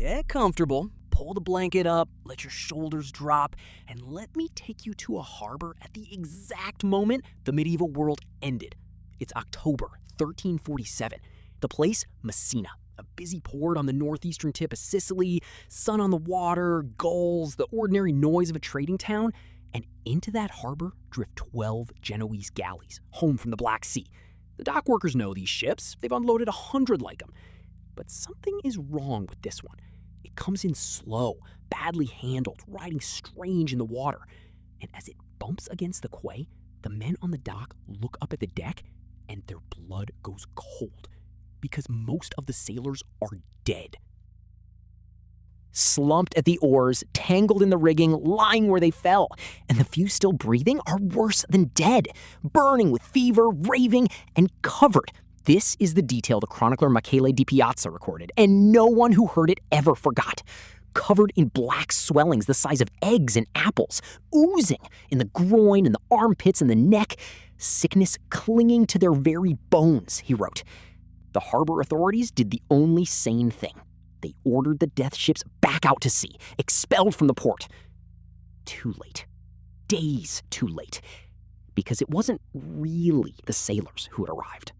Get comfortable, pull the blanket up, let your shoulders drop, and let me take you to a harbor at the exact moment the medieval world ended. It's October 1347. The place, Messina, a busy port on the northeastern tip of Sicily, sun on the water, gulls, the ordinary noise of a trading town, and into that harbor drift 12 Genoese galleys, home from the Black Sea. The dock workers know these ships. They've unloaded 100 like them. But something is wrong with this one. It comes in slow, badly handled, riding strange in the water. And as it bumps against the quay, the men on the dock look up at the deck and their blood goes cold because most of the sailors are dead. Slumped at the oars, tangled in the rigging, lying where they fell. And the few still breathing are worse than dead, burning with fever, raving, and covered. This is the detail the chronicler Michele di Piazza recorded, and no one who heard it ever forgot. Covered in black swellings the size of eggs and apples, oozing in the groin and the armpits and the neck, sickness clinging to their very bones, he wrote. The harbor authorities did the only sane thing. They ordered the death ships back out to sea, expelled from the port. Too late. Days too late. Because it wasn't really the sailors who had arrived.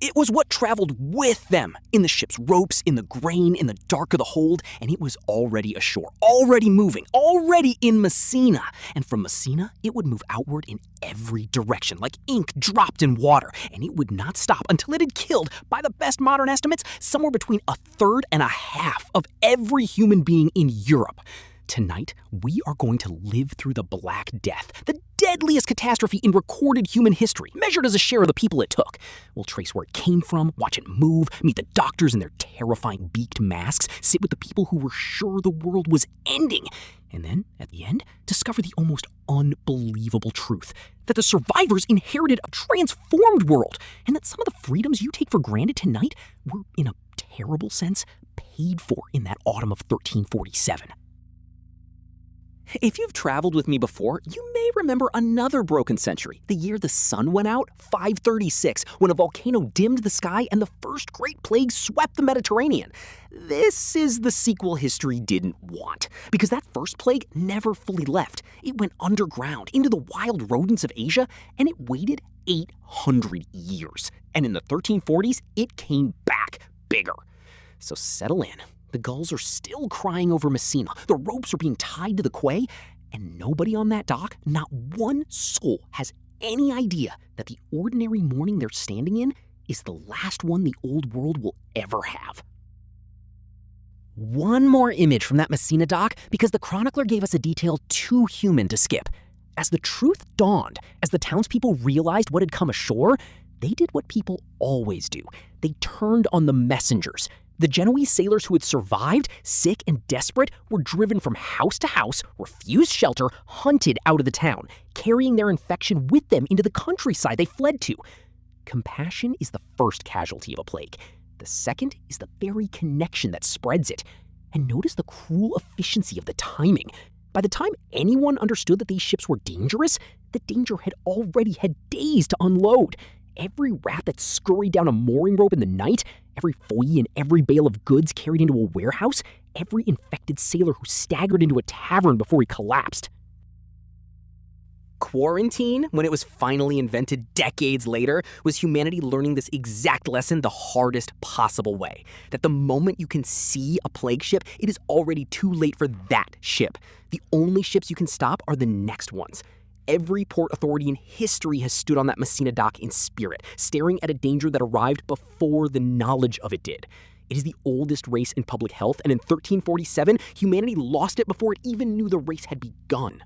It was what traveled with them in the ship's ropes, in the grain, in the dark of the hold, and it was already ashore, already moving, already in Messina. And from Messina, it would move outward in every direction, like ink dropped in water, and it would not stop until it had killed, by the best modern estimates, somewhere between a third and a half of every human being in Europe. Tonight, we are going to live through the Black Death, the deadliest catastrophe in recorded human history, measured as a share of the people it took. We'll trace where it came from, watch it move, meet the doctors in their terrifying beaked masks, sit with the people who were sure the world was ending, and then, at the end, discover the almost unbelievable truth that the survivors inherited a transformed world, and that some of the freedoms you take for granted tonight were, in a terrible sense, paid for in that autumn of 1347. If you've traveled with me before, you may remember another broken century, the year the sun went out, 536, when a volcano dimmed the sky and the first great plague swept the Mediterranean. This is the sequel history didn't want, because that first plague never fully left. It went underground, into the wild rodents of Asia, and it waited 800 years. And in the 1340s, it came back bigger. So settle in. The gulls are still crying over Messina, the ropes are being tied to the quay, and nobody on that dock, not one soul, has any idea that the ordinary morning they're standing in is the last one the old world will ever have. One more image from that Messina dock, because the chronicler gave us a detail too human to skip. As the truth dawned, as the townspeople realized what had come ashore, they did what people always do. They turned on the messengers. The Genoese sailors who had survived, sick and desperate, were driven from house to house, refused shelter, hunted out of the town, carrying their infection with them into the countryside they fled to. Compassion is the first casualty of a plague. The second is the very connection that spreads it. And notice the cruel efficiency of the timing. By the time anyone understood that these ships were dangerous, the danger had already had days to unload. Every rat that scurried down a mooring rope in the night, every foyie and every bale of goods carried into a warehouse, every infected sailor who staggered into a tavern before he collapsed. Quarantine, when it was finally invented decades later, was humanity learning this exact lesson the hardest possible way. That the moment you can see a plague ship, it is already too late for that ship. The only ships you can stop are the next ones. Every port authority in history has stood on that Messina dock in spirit, staring at a danger that arrived before the knowledge of it did. It is the oldest race in public health, and in 1347, humanity lost it before it even knew the race had begun.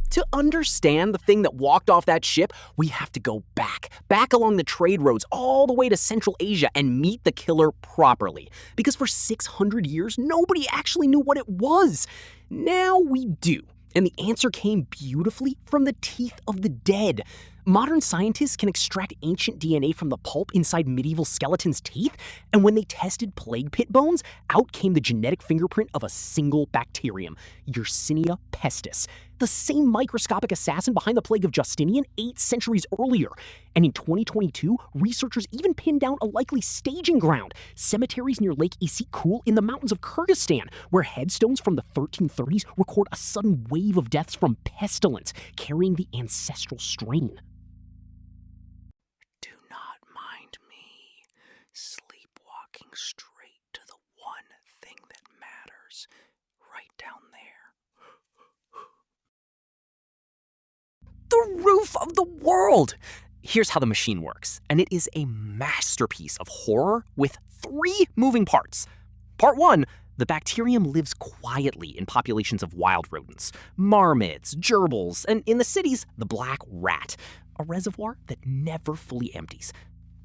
To understand the thing that walked off that ship, we have to go back along the trade roads all the way to Central Asia and meet the killer properly. Because for 600 years, nobody actually knew what it was. Now we do. And the answer came beautifully from the teeth of the dead. Modern scientists can extract ancient DNA from the pulp inside medieval skeletons' teeth, and when they tested plague pit bones, out came the genetic fingerprint of a single bacterium, Yersinia pestis. the same microscopic assassin behind the plague of Justinian 8 centuries earlier. And in 2022, researchers even pinned down a likely staging ground, cemeteries near Lake Isyk-Kul in the mountains of Kyrgyzstan, where headstones from the 1330s record a sudden wave of deaths from pestilence, carrying the ancestral strain. Do not mind me, sleepwalking straight to the one thing that matters, right down there. The roof of the world! Here's how the machine works, and it is a masterpiece of horror with 3 moving parts. Part 1, the bacterium lives quietly in populations of wild rodents, marmots, gerbils, and in the cities, the black rat, a reservoir that never fully empties.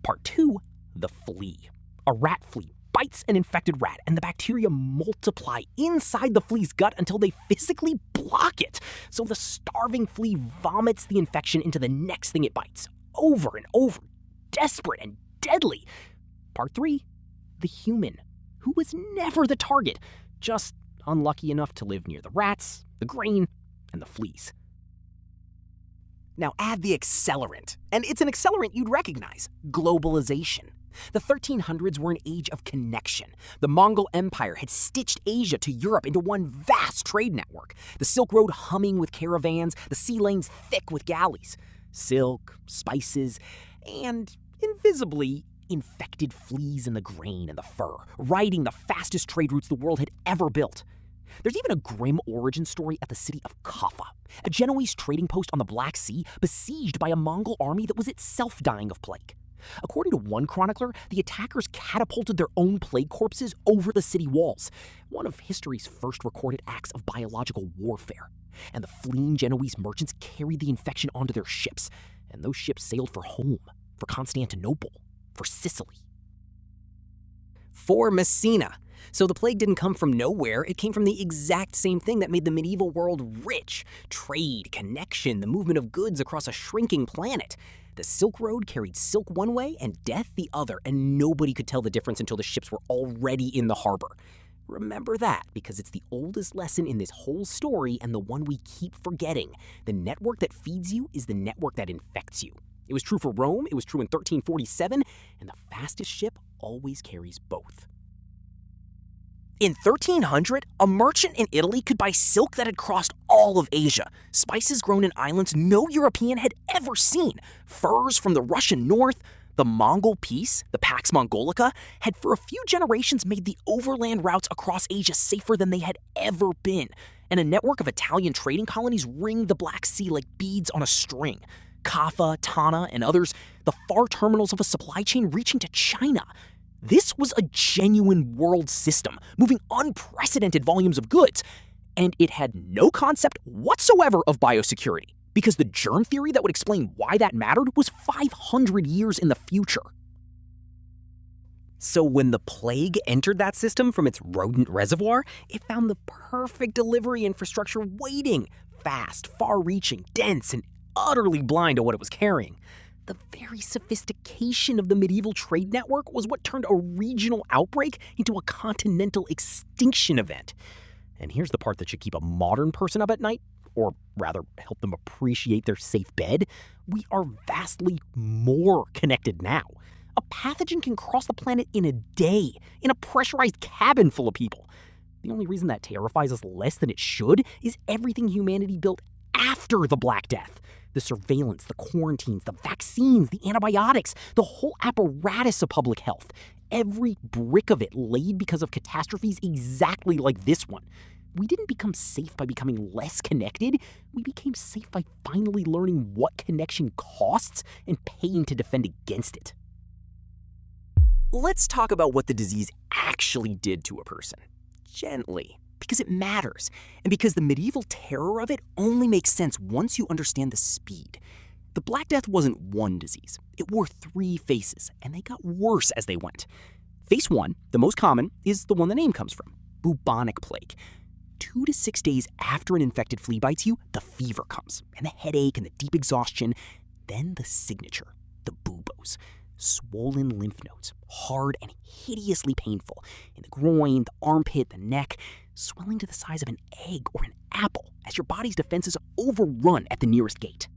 Part 2, the flea. A rat flea bites an infected rat, and the bacteria multiply inside the flea's gut until they physically block it. So the starving flea vomits the infection into the next thing it bites, over and over, desperate and deadly. Part 3, the human, who was never the target, just unlucky enough to live near the rats, the grain, and the fleas. Now add the accelerant, and it's an accelerant you'd recognize: globalization. The 1300s were an age of connection. The Mongol Empire had stitched Asia to Europe into one vast trade network, the Silk Road humming with caravans, the sea lanes thick with galleys. Silk, spices, and, invisibly, infected fleas in the grain and the fur, riding the fastest trade routes the world had ever built. There's even a grim origin story at the city of Kaffa, a Genoese trading post on the Black Sea besieged by a Mongol army that was itself dying of plague. According to one chronicler, the attackers catapulted their own plague corpses over the city walls, one of history's first recorded acts of biological warfare. And the fleeing Genoese merchants carried the infection onto their ships, and those ships sailed for home, for Constantinople, for Sicily. For Messina. So the plague didn't come from nowhere, it came from the exact same thing that made the medieval world rich: trade, connection, the movement of goods across a shrinking planet. The Silk Road carried silk one way and death the other, and nobody could tell the difference until the ships were already in the harbor. Remember that, because it's the oldest lesson in this whole story and the one we keep forgetting. The network that feeds you is the network that infects you. It was true for Rome, it was true in 1347, and the fastest ship always carries both. In 1300, a merchant in Italy could buy silk that had crossed all of Asia, spices grown in islands no European had ever seen, furs from the Russian north. The Mongol peace, the Pax Mongolica, had for a few generations made the overland routes across Asia safer than they had ever been, and a network of Italian trading colonies ringed the Black Sea like beads on a string. Kaffa, Tana, and others, the far terminals of a supply chain reaching to China. This was a genuine world system, moving unprecedented volumes of goods, and it had no concept whatsoever of biosecurity, because the germ theory that would explain why that mattered was 500 years in the future. So when the plague entered that system from its rodent reservoir, it found the perfect delivery infrastructure waiting, fast, far-reaching, dense, and utterly blind to what it was carrying. The very sophistication of the medieval trade network was what turned a regional outbreak into a continental extinction event. And here's the part that should keep a modern person up at night, or rather help them appreciate their safe bed. We are vastly more connected now. A pathogen can cross the planet in a day, in a pressurized cabin full of people. The only reason that terrifies us less than it should is everything humanity built after the Black Death. The surveillance, the quarantines, the vaccines, the antibiotics, the whole apparatus of public health. Every brick of it laid because of catastrophes exactly like this one. We didn't become safe by becoming less connected. We became safe by finally learning what connection costs and paying to defend against it. Let's talk about what the disease actually did to a person. Gently. Because it matters, and because the medieval terror of it only makes sense once you understand the speed. The Black Death wasn't one disease. It wore 3 faces, and they got worse as they went. Face 1, the most common, is the one the name comes from: bubonic plague. 2 to 6 days after an infected flea bites you, the fever comes, and the headache and the deep exhaustion. Then the signature, the buboes. Swollen lymph nodes, hard and hideously painful, in the groin, the armpit, the neck. swelling to the size of an egg or an apple as your body's defenses overrun at the nearest gate.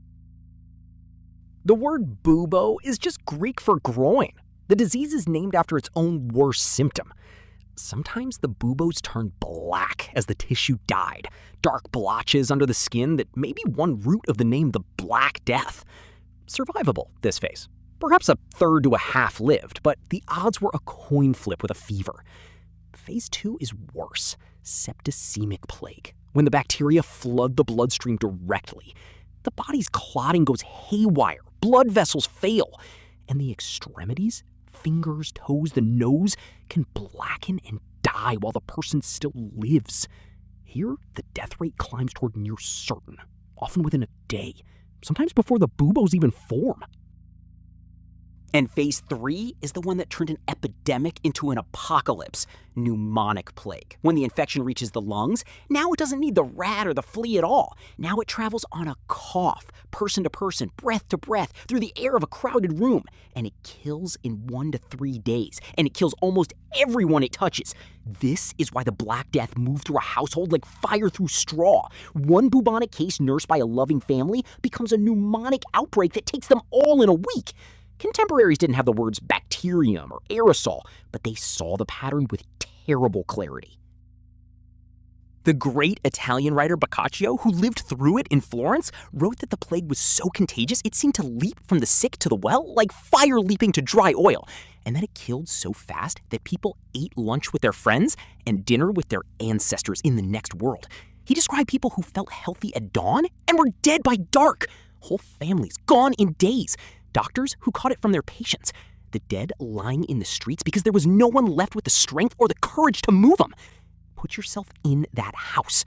The word bubo is just Greek for groin. The disease is named after its own worst symptom. Sometimes the buboes turn black as the tissue died, dark blotches under the skin that may be one root of the name the Black Death. Survivable, this phase. Perhaps a third to a half lived, but the odds were a coin flip with a fever. Phase 2 is worse, septicemic plague, when the bacteria flood the bloodstream directly. The body's clotting goes haywire, blood vessels fail, and the extremities, fingers, toes, the nose, can blacken and die while the person still lives. Here, the death rate climbs toward near certain, often within a day, sometimes before the buboes even form. And phase 3 is the one that turned an epidemic into an apocalypse, pneumonic plague. When the infection reaches the lungs, now it doesn't need the rat or the flea at all. Now it travels on a cough, person to person, breath to breath, through the air of a crowded room. And it kills in 1 to 3 days. And it kills almost everyone it touches. This is why the Black Death moved through a household like fire through straw. One bubonic case nursed by a loving family becomes a pneumonic outbreak that takes them all in a week. Contemporaries didn't have the words bacterium or aerosol, but they saw the pattern with terrible clarity. The great Italian writer Boccaccio, who lived through it in Florence, wrote that the plague was so contagious it seemed to leap from the sick to the well like fire leaping to dry oil, and that it killed so fast that people ate lunch with their friends and dinner with their ancestors in the next world. He described people who felt healthy at dawn and were dead by dark. Whole families gone in days. Doctors who caught it from their patients. The dead lying in the streets because there was no one left with the strength or the courage to move them. Put yourself in that house.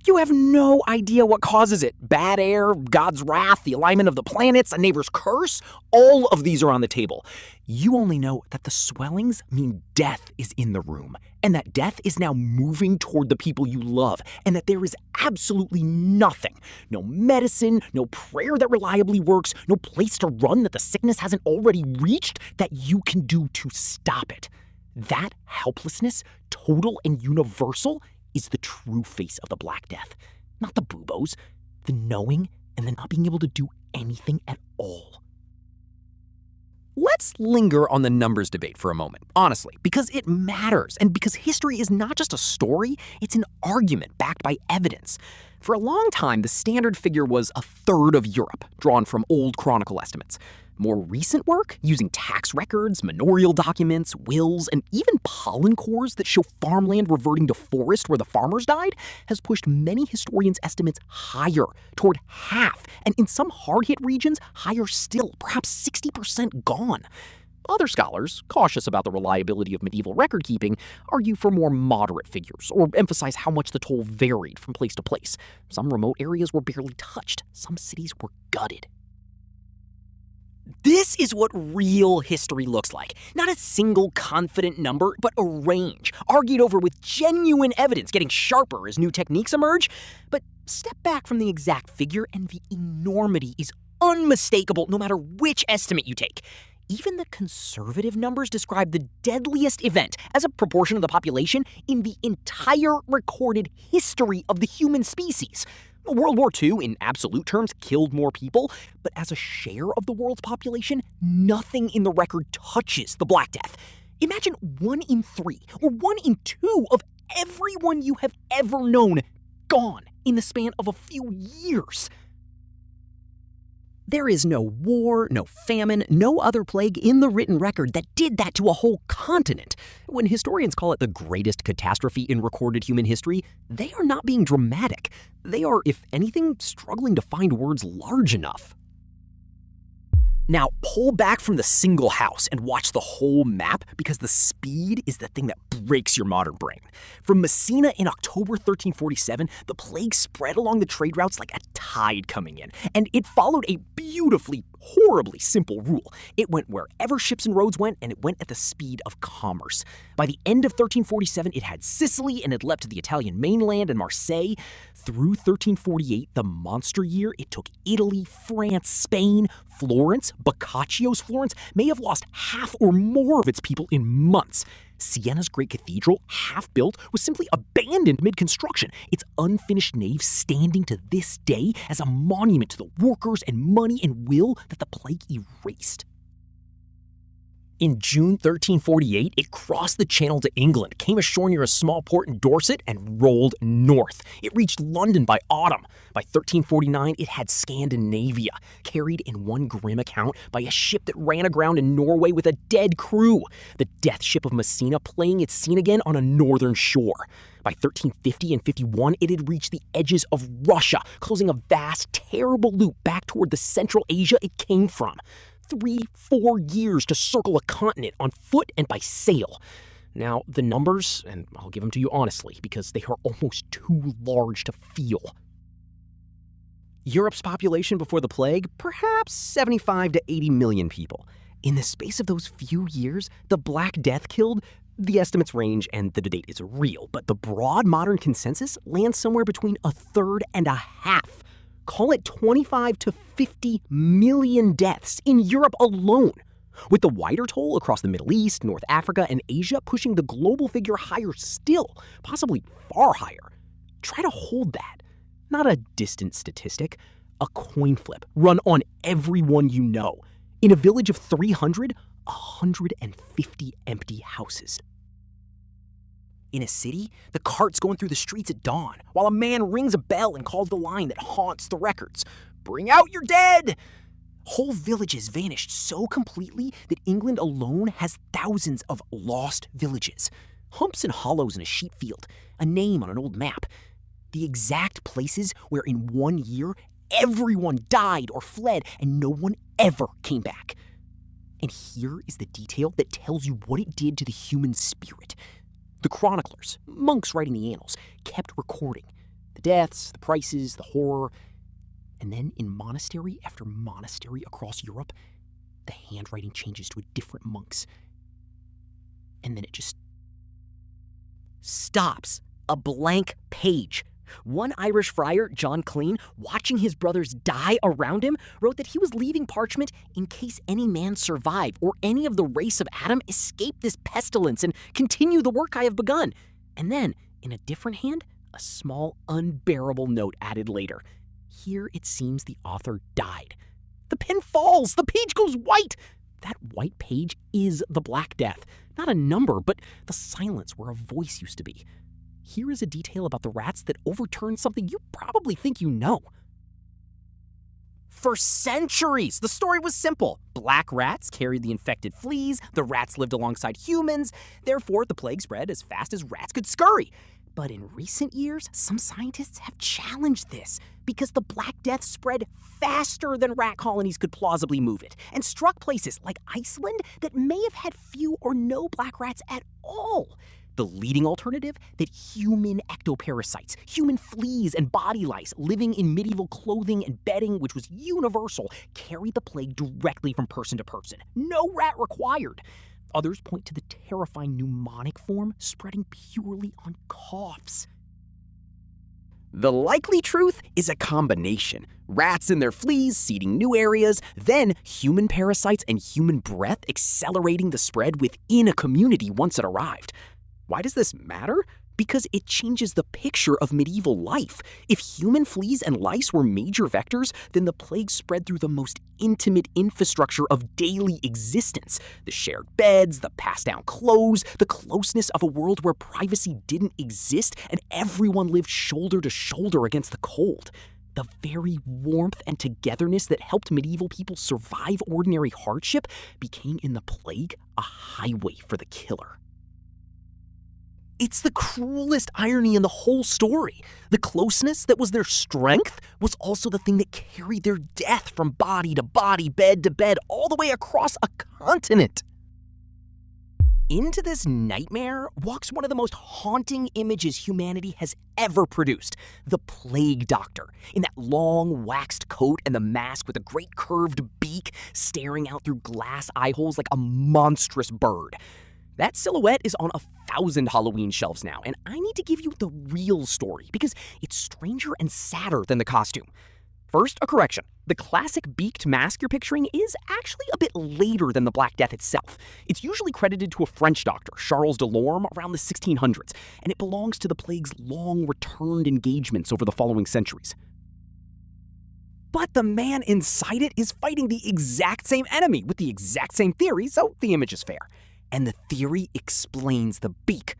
You have no idea what causes it. Bad air, God's wrath, the alignment of the planets, a neighbor's curse. All of these are on the table. You only know that the swellings mean death is in the room, and that death is now moving toward the people you love, and that there is absolutely nothing, no medicine, no prayer that reliably works, no place to run that the sickness hasn't already reached, that you can do to stop it. That helplessness, total and universal, is the true face of the Black Death. Not the buboes, the knowing and the not being able to do anything at all. Let's linger on the numbers debate for a moment, honestly, because it matters, and because history is not just a story, it's an argument backed by evidence. For a long time, the standard figure was a third of Europe, drawn from old chronicle estimates. More recent work, using tax records, manorial documents, wills, and even pollen cores that show farmland reverting to forest where the farmers died, has pushed many historians' estimates higher, toward half, and in some hard-hit regions, higher still, perhaps 60% gone. Other scholars, cautious about the reliability of medieval record-keeping, argue for more moderate figures, or emphasize how much the toll varied from place to place. Some remote areas were barely touched, some cities were gutted. This is what real history looks like. Not a single confident number, but a range, argued over with genuine evidence, getting sharper as new techniques emerge. But step back from the exact figure and the enormity is unmistakable no matter which estimate you take. Even the conservative numbers describe the deadliest event as a proportion of the population in the entire recorded history of the human species. World War II, in absolute terms, killed more people, but as a share of the world's population, nothing in the record touches the Black Death. Imagine 1 in 3 or 1 in 2 of everyone you have ever known gone in the span of a few years. There is no war, no famine, no other plague in the written record that did that to a whole continent. When historians call it the greatest catastrophe in recorded human history, they are not being dramatic. They are, if anything, struggling to find words large enough. Now, pull back from the single house and watch the whole map, because the speed is the thing that breaks your modern brain. From Messina in October 1347, the plague spread along the trade routes like a tide coming in, and it followed a beautifully, horribly simple rule. It went wherever ships and roads went, and it went at the speed of commerce. By the end of 1347, it had Sicily, and it leapt to the Italian mainland and Marseille. Through 1348, the monster year, it took Italy, France, Spain, Florence. Boccaccio's Florence may have lost half or more of its people in months. Siena's great cathedral, half built, was simply abandoned mid-construction, its unfinished nave standing to this day as a monument to the workers and money and will that the plague erased. In June 1348, it crossed the Channel to England, came ashore near a small port in Dorset, and rolled north. It reached London by autumn. By 1349, it had Scandinavia, carried in one grim account by a ship that ran aground in Norway with a dead crew, the death ship of Messina playing its scene again on a northern shore. By 1350 and 51, it had reached the edges of Russia, closing a vast, terrible loop back toward the Central Asia it came from. 3-4 years to circle a continent on foot and by sail. Now, the numbers, and I'll give them to you honestly, because they are almost too large to feel. Europe's population before the plague, perhaps 75 to 80 million people. In the space of those few years, the Black Death killed, the estimates range and the date is real, but the broad modern consensus lands somewhere between a third and a half. Call it 25 to 50 million deaths in Europe alone, with the wider toll across the Middle East, North Africa, and Asia pushing the global figure higher still, possibly far higher. Try to hold that. Not a distant statistic, a coin flip run on everyone you know. In a village of 300, 150 empty houses. In a city, the cart's going through the streets at dawn, while a man rings a bell and calls the line that haunts the records. Bring out your dead! Whole villages vanished so completely that England alone has thousands of lost villages. Humps and hollows in a sheep field, a name on an old map. The exact places where in 1 year everyone died or fled and no one ever came back. And here is the detail that tells you what it did to the human spirit. The chroniclers, monks writing the annals, kept recording the deaths, the prices, the horror. And then in monastery after monastery across Europe, the handwriting changes to a different monk's. And then it just stops. A blank page. One Irish friar, John Clean, watching his brothers die around him, wrote that he was leaving parchment in case any man survive or any of the race of Adam escape this pestilence and continue the work I have begun. And then, in a different hand, a small, unbearable note added later. Here it seems the author died. The pen falls, the page goes white. That white page is the Black Death. Not a number, but the silence where a voice used to be. Here is a detail about the rats that overturned something you probably think you know. For centuries, the story was simple. Black rats carried the infected fleas, the rats lived alongside humans, therefore the plague spread as fast as rats could scurry. But in recent years, some scientists have challenged this because the Black Death spread faster than rat colonies could plausibly move it and struck places like Iceland that may have had few or no black rats at all. The leading alternative, that human ectoparasites, human fleas and body lice living in medieval clothing and bedding, which was universal, carried the plague directly from person to person. No rat required. Others point to the terrifying pneumonic form spreading purely on coughs. The likely truth is a combination. Rats and their fleas seeding new areas, then human parasites and human breath accelerating the spread within a community once it arrived. Why does this matter? Because it changes the picture of medieval life. If human fleas and lice were major vectors, then the plague spread through the most intimate infrastructure of daily existence. The shared beds, the passed down clothes, the closeness of a world where privacy didn't exist and everyone lived shoulder to shoulder against the cold. The very warmth and togetherness that helped medieval people survive ordinary hardship became in the plague a highway for the killer. It's the cruelest irony in the whole story. The closeness that was their strength was also the thing that carried their death from body to body, bed to bed, all the way across a continent. Into this nightmare walks one of the most haunting images humanity has ever produced, the plague doctor, in that long waxed coat and the mask with a great curved beak staring out through glass eye holes like a monstrous bird. That silhouette is on 1,000 Halloween shelves now, and I need to give you the real story because it's stranger and sadder than the costume. First, a correction. The classic beaked mask you're picturing is actually a bit later than the Black Death itself. It's usually credited to a French doctor, Charles Delorme, around the 1600s, and it belongs to the plague's long returned engagements over the following centuries. But the man inside it is fighting the exact same enemy with the exact same theory, so the image is fair. And the theory explains the beak.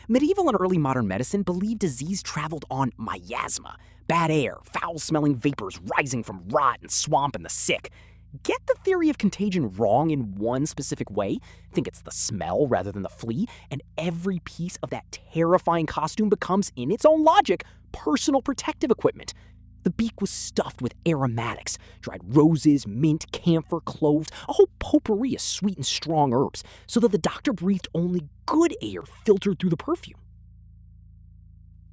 Medieval and early modern medicine believed disease traveled on miasma, bad air, foul-smelling vapors rising from rot and swamp and the sick. Get the theory of contagion wrong in one specific way, think it's the smell rather than the flea, and every piece of that terrifying costume becomes, in its own logic, personal protective equipment. The beak was stuffed with aromatics, dried roses, mint, camphor, cloves, a whole potpourri of sweet and strong herbs, so that the doctor breathed only good air filtered through the perfume.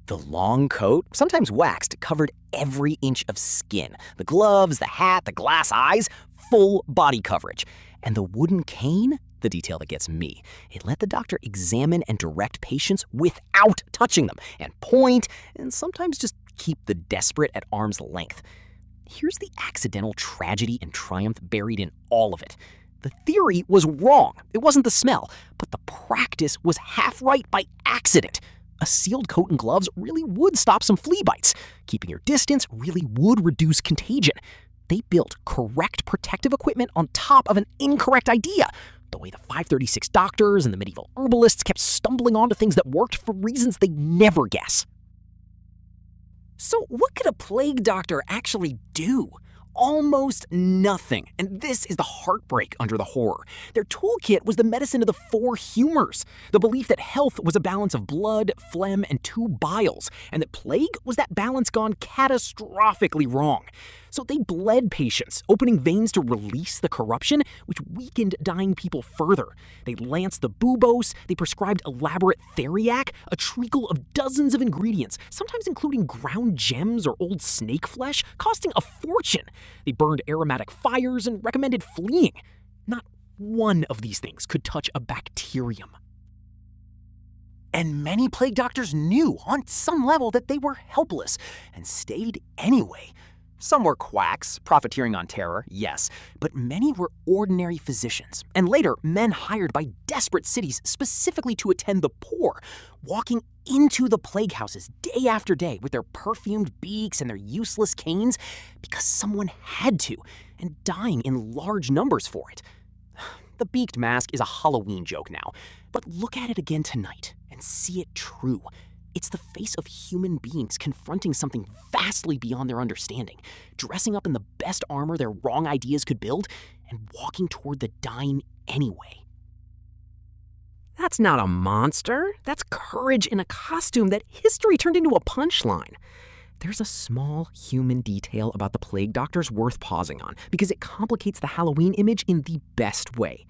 The long coat, sometimes waxed, covered every inch of skin. The gloves, the hat, the glass eyes, full body coverage. And the wooden cane, the detail that gets me, it let the doctor examine and direct patients without touching them, and point, and sometimes just keep the desperate at arm's length. Here's the accidental tragedy and triumph buried in all of it. The theory was wrong. It wasn't the smell, but the practice was half right by accident. A sealed coat and gloves really would stop some flea bites. Keeping your distance really would reduce contagion. They built correct protective equipment on top of an incorrect idea. The way the 536 doctors and the medieval herbalists kept stumbling onto things that worked for reasons they'd never guess. So what could a plague doctor actually do? Almost nothing. And this is the heartbreak under the horror. Their toolkit was the medicine of the four humors, the belief that health was a balance of blood, phlegm, and two biles, and that plague was that balance gone catastrophically wrong. So they bled patients, opening veins to release the corruption, which weakened dying people further. They lanced the buboes, they prescribed elaborate theriac, a treacle of dozens of ingredients, sometimes including ground gems or old snake flesh, costing a fortune. They burned aromatic fires and recommended fleeing. Not one of these things could touch a bacterium. And many plague doctors knew on some level that they were helpless and stayed anyway. Some were quacks, profiteering on terror, yes, but many were ordinary physicians, and later men hired by desperate cities specifically to attend the poor, walking into the plague houses day after day with their perfumed beaks and their useless canes because someone had to, and dying in large numbers for it. The beaked mask is a Halloween joke now, but look at it again tonight and see it true. It's the face of human beings confronting something vastly beyond their understanding, dressing up in the best armor their wrong ideas could build, and walking toward the dying anyway. That's not a monster. That's courage in a costume that history turned into a punchline. There's a small human detail about the plague doctors worth pausing on because it complicates the Halloween image in the best way.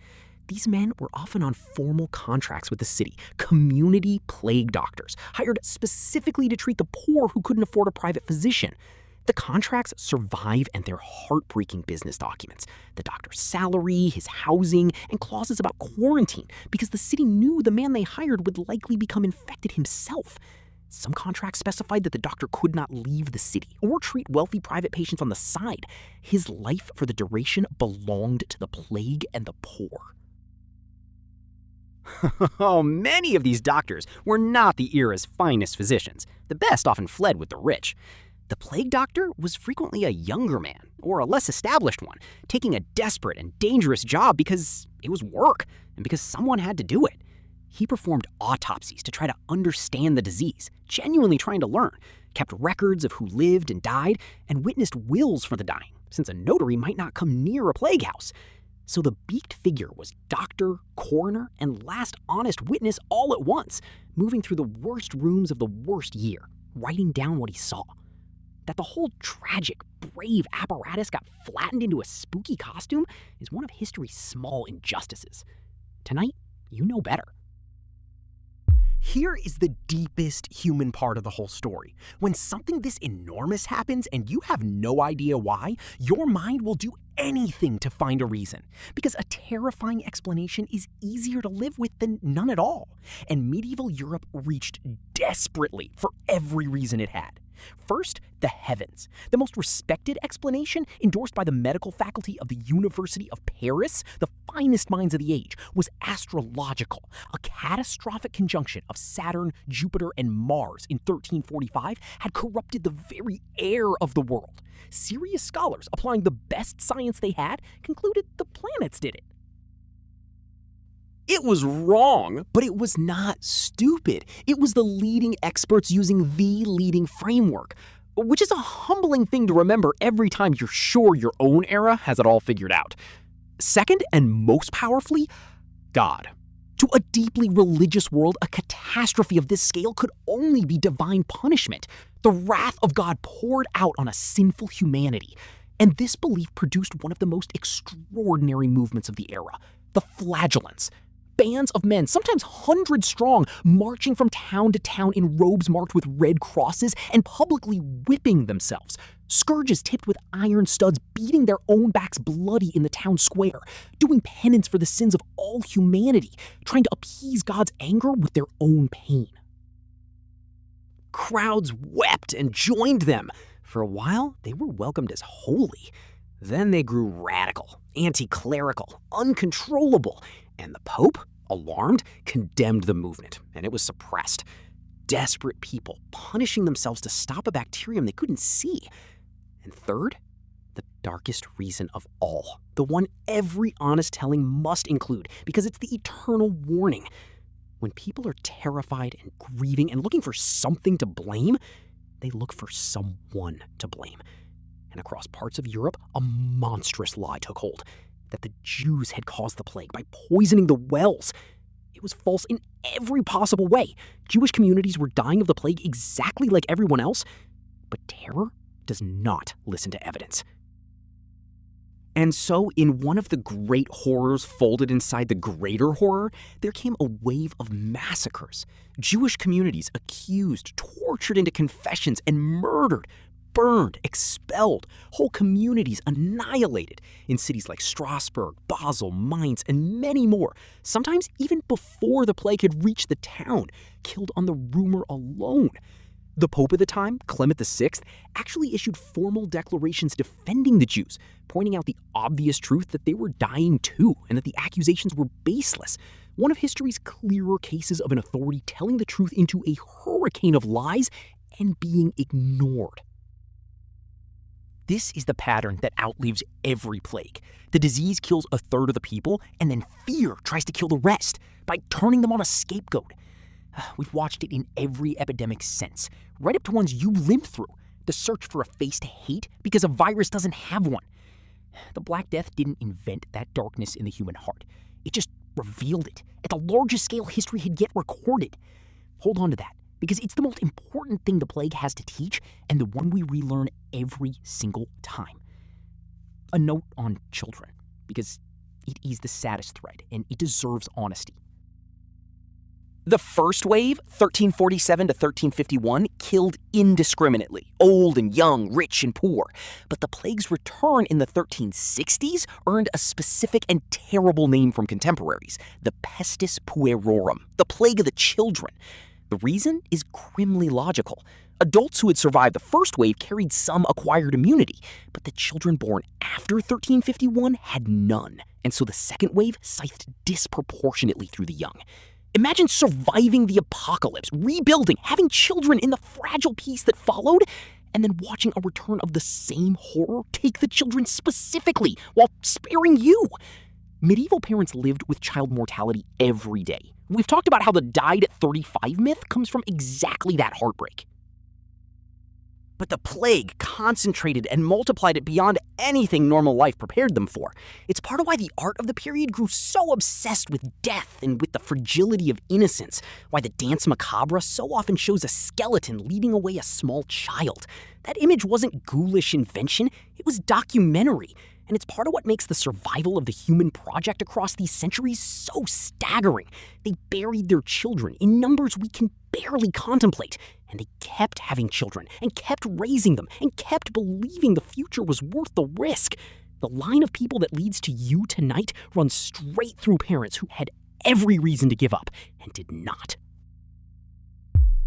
These men were often on formal contracts with the city, community plague doctors, hired specifically to treat the poor who couldn't afford a private physician. The contracts survive and they're heartbreaking business documents. The doctor's salary, his housing, and clauses about quarantine, because the city knew the man they hired would likely become infected himself. Some contracts specified that the doctor could not leave the city or treat wealthy private patients on the side. His life for the duration belonged to the plague and the poor. Oh, many of these doctors were not the era's finest physicians. The best often fled with the rich. The plague doctor was frequently a younger man, or a less established one, taking a desperate and dangerous job because it was work, and because someone had to do it. He performed autopsies to try to understand the disease, genuinely trying to learn, kept records of who lived and died, and witnessed wills for the dying, since a notary might not come near a plague house. So the beaked figure was doctor, coroner, and last honest witness all at once, moving through the worst rooms of the worst year, writing down what he saw. That the whole tragic, brave apparatus got flattened into a spooky costume is one of history's small injustices. Tonight, you know better. Here is the deepest human part of the whole story. When something this enormous happens and you have no idea why, your mind will do anything to find a reason. Because a terrifying explanation is easier to live with than none at all. And medieval Europe reached desperately for every reason it had. First, the heavens. The most respected explanation, endorsed by the medical faculty of the University of Paris, the finest minds of the age, was astrological. A catastrophic conjunction of Saturn, Jupiter, and Mars in 1345 had corrupted the very air of the world. Serious scholars, applying the best science they had, concluded the planets did it. It was wrong, but it was not stupid. It was the leading experts using the leading framework, which is a humbling thing to remember every time you're sure your own era has it all figured out. Second, and most powerfully, God. To a deeply religious world, a catastrophe of this scale could only be divine punishment. The wrath of God poured out on a sinful humanity. And this belief produced one of the most extraordinary movements of the era, the flagellants. Bands of men, sometimes hundreds strong, marching from town to town in robes marked with red crosses and publicly whipping themselves. Scourges tipped with iron studs, beating their own backs bloody in the town square, doing penance for the sins of all humanity, trying to appease God's anger with their own pain. Crowds wept and joined them. For a while, they were welcomed as holy. Then they grew radical, anti-clerical, uncontrollable, and the Pope, alarmed, condemned the movement, and it was suppressed. Desperate people punishing themselves to stop a bacterium they couldn't see. And third, the darkest reason of all, the one every honest telling must include, because it's the eternal warning. When people are terrified and grieving and looking for something to blame, they look for someone to blame. And across parts of Europe, a monstrous lie took hold, that the Jews had caused the plague by poisoning the wells. It was false in every possible way. Jewish communities were dying of the plague exactly like everyone else, but terror does not listen to evidence. And so, in one of the great horrors folded inside the greater horror, there came a wave of massacres. Jewish communities accused, tortured into confessions, and murdered, burned, expelled, whole communities annihilated in cities like Strasbourg, Basel, Mainz, and many more, sometimes even before the plague had reached the town, killed on the rumor alone. The Pope at the time, Clement VI, actually issued formal declarations defending the Jews, pointing out the obvious truth that they were dying too, and that the accusations were baseless. One of history's clearer cases of an authority telling the truth into a hurricane of lies and being ignored. This is the pattern that outlives every plague. The disease kills a third of the people, and then fear tries to kill the rest by turning them on a scapegoat. We've watched it in every epidemic since, right up to ones you lived through. The search for a face to hate because a virus doesn't have one. The Black Death didn't invent that darkness in the human heart. It just revealed it at the largest scale history had yet recorded. Hold on to that, because it's the most important thing the plague has to teach, and the one we relearn every single time. A note on children, because it is the saddest thread, and it deserves honesty. The first wave, 1347 to 1351, killed indiscriminately, old and young, rich and poor. But the plague's return in the 1360s earned a specific and terrible name from contemporaries, the pestis puerorum, the plague of the children. The reason is grimly logical. Adults who had survived the first wave carried some acquired immunity, but the children born after 1351 had none, and so the second wave scythed disproportionately through the young. Imagine surviving the apocalypse, rebuilding, having children in the fragile peace that followed, and then watching a return of the same horror take the children specifically while sparing you. Medieval parents lived with child mortality every day. We've talked about how the died at 35 myth comes from exactly that heartbreak. But the plague concentrated and multiplied it beyond anything normal life prepared them for. It's part of why the art of the period grew so obsessed with death and with the fragility of innocence, why the Danse Macabre so often shows a skeleton leading away a small child. That image wasn't ghoulish invention, it was documentary. And it's part of what makes the survival of the human project across these centuries so staggering. They buried their children in numbers we can barely contemplate, and they kept having children, and kept raising them, and kept believing the future was worth the risk. The line of people that leads to you tonight runs straight through parents who had every reason to give up, and did not.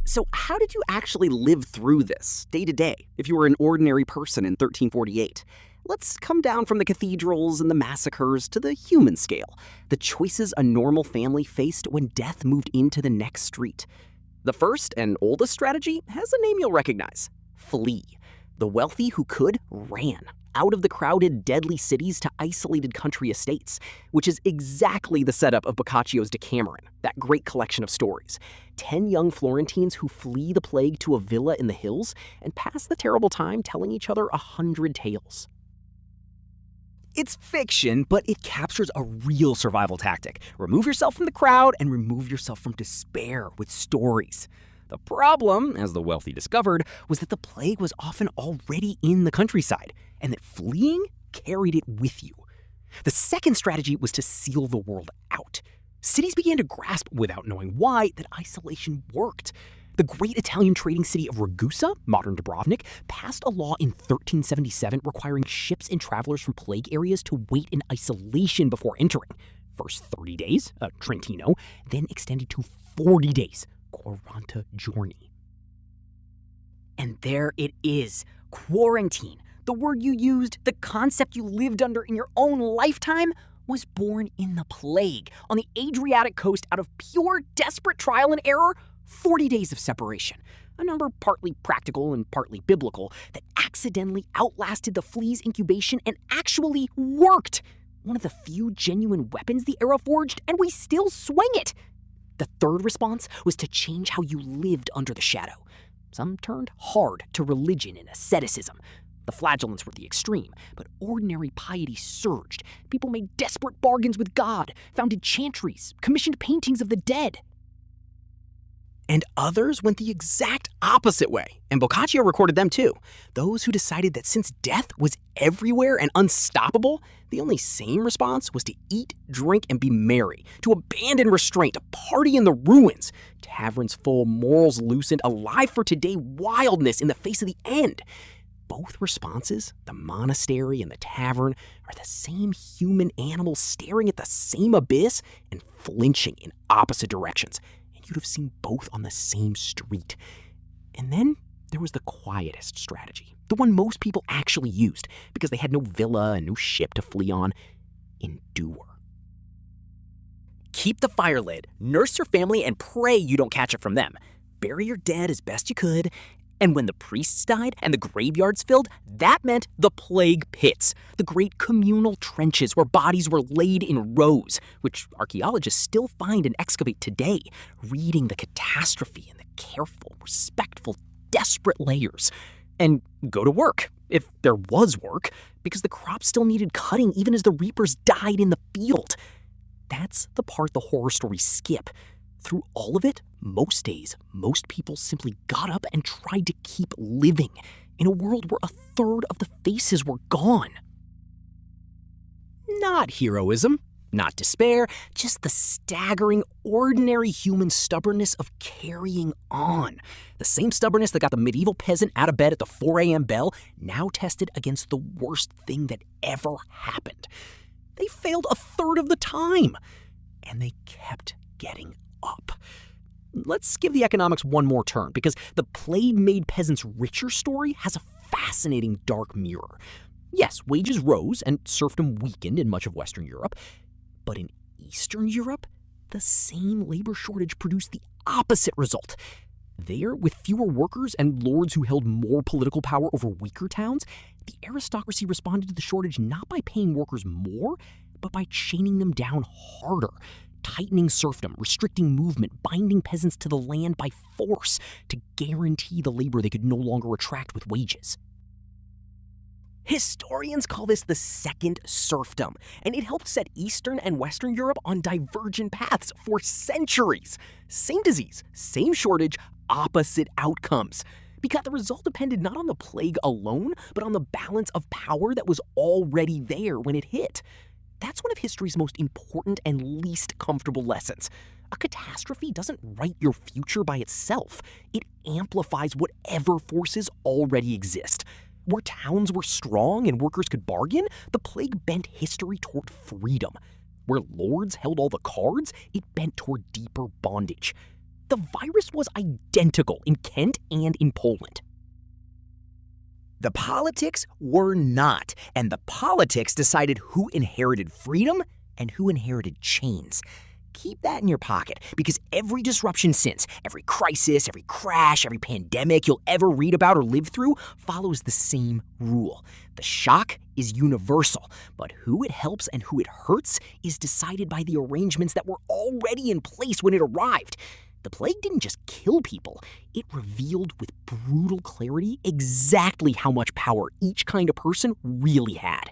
So how did you actually live through this, day to day, if you were an ordinary person in 1348? Let's come down from the cathedrals and the massacres to the human scale, the choices a normal family faced when death moved into the next street. The first and oldest strategy has a name you'll recognize: flee. The wealthy who could ran out of the crowded, deadly cities to isolated country estates, which is exactly the setup of Boccaccio's Decameron, that great collection of stories. 10 young Florentines who flee the plague to a villa in the hills and pass the terrible time telling each other 100 tales. It's fiction, but it captures a real survival tactic. Remove yourself from the crowd and remove yourself from despair with stories. The problem, as the wealthy discovered, was that the plague was often already in the countryside, and that fleeing carried it with you. The second strategy was to seal the world out. Cities began to grasp, without knowing why, that isolation worked. The great Italian trading city of Ragusa, modern Dubrovnik, passed a law in 1377 requiring ships and travelers from plague areas to wait in isolation before entering. First 30 days, Trentino, then extended to 40 days, 40 giorni. And there it is, quarantine. The word you used, the concept you lived under in your own lifetime, was born in the plague, on the Adriatic coast out of pure desperate trial and error. 40 days of separation, a number partly practical and partly biblical that accidentally outlasted the flea's incubation and actually worked. One of the few genuine weapons the era forged, and we still swing it. The third response was to change how you lived under the shadow. Some turned hard to religion and asceticism. The flagellants were the extreme, but ordinary piety surged. People made desperate bargains with God, founded chantries, commissioned paintings of the dead. And others went the exact opposite way, and Boccaccio recorded them too. Those who decided that since death was everywhere and unstoppable, the only sane response was to eat, drink, and be merry, to abandon restraint, to party in the ruins. Taverns full, morals loosened, alive for today wildness in the face of the end. Both responses, the monastery and the tavern, are the same human animal staring at the same abyss and flinching in opposite directions. You'd have seen both on the same street. And then there was the quietest strategy, the one most people actually used because they had no villa and no ship to flee on: endure. Keep the fire lit, nurse your family, and pray you don't catch it from them. Bury your dead as best you could. And when the priests died and the graveyards filled, that meant the plague pits, the great communal trenches where bodies were laid in rows, which archaeologists still find and excavate today, reading the catastrophe in the careful, respectful, desperate layers. And go to work, if there was work, because the crops still needed cutting even as the reapers died in the field. That's the part the horror stories skip. Through all of it, most days, most people simply got up and tried to keep living in a world where a third of the faces were gone. Not heroism, not despair, just the staggering, ordinary human stubbornness of carrying on. The same stubbornness that got the medieval peasant out of bed at the 4 a.m. bell, now tested against the worst thing that ever happened. They failed a third of the time, and they kept getting up. Let's give the economics one more turn, because the plague made peasants richer story has a fascinating dark mirror. Yes, wages rose and serfdom weakened in much of Western Europe, but in Eastern Europe, the same labor shortage produced the opposite result. There, with fewer workers and lords who held more political power over weaker towns, the aristocracy responded to the shortage not by paying workers more, but by chaining them down harder, tightening serfdom, restricting movement, binding peasants to the land by force to guarantee the labor they could no longer attract with wages. Historians call this the Second Serfdom, and it helped set Eastern and Western Europe on divergent paths for centuries. Same disease, same shortage, opposite outcomes. Because the result depended not on the plague alone, but on the balance of power that was already there when it hit. That's one of history's most important and least comfortable lessons. A catastrophe doesn't write your future by itself. It amplifies whatever forces already exist. Where towns were strong and workers could bargain, the plague bent history toward freedom. Where lords held all the cards, it bent toward deeper bondage. The the virus was identical in Kent and in Poland. The politics were not, and the politics decided who inherited freedom and who inherited chains. Keep that in your pocket, because every disruption since, every crisis, every crash, every pandemic you'll ever read about or live through follows the same rule. The shock is universal, but who it helps and who it hurts is decided by the arrangements that were already in place when it arrived. The plague didn't just kill people, it revealed with brutal clarity exactly how much power each kind of person really had.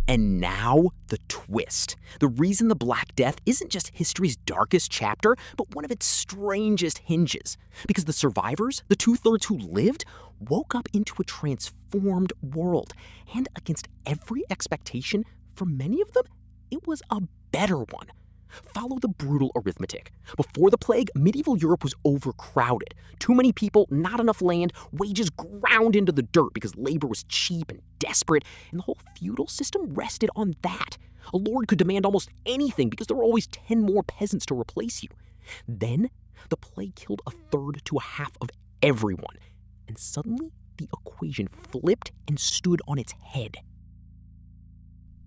And now, the twist. The reason the Black Death isn't just history's darkest chapter, but one of its strangest hinges. Because the survivors, the 2/3 who lived, woke up into a transformed world. And against every expectation, for many of them, it was a better one. Follow the brutal arithmetic. Before the plague, medieval Europe was overcrowded. Too many people, not enough land, wages ground into the dirt because labor was cheap and desperate, and the whole feudal system rested on that. A lord could demand almost anything because there were always 10 more peasants to replace you. Then, the plague killed 1/3 to 1/2 of everyone, and suddenly the equation flipped and stood on its head.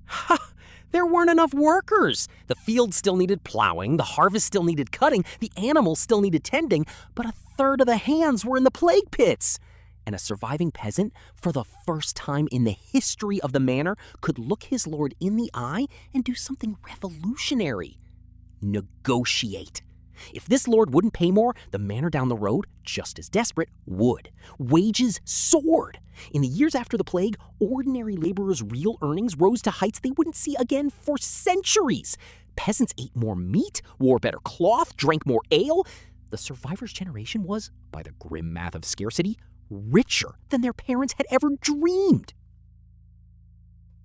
Ha! There weren't enough workers. The field still needed plowing, the harvest still needed cutting, the animals still needed tending, but 1/3 of the hands were in the plague pits. And a surviving peasant, for the first time in the history of the manor, could look his lord in the eye and do something revolutionary: negotiate. If this lord wouldn't pay more, the manor down the road, just as desperate, would. Wages soared. In the years after the plague, ordinary laborers' real earnings rose to heights they wouldn't see again for centuries. Peasants ate more meat, wore better cloth, drank more ale. The survivors' generation was, by the grim math of scarcity, richer than their parents had ever dreamed.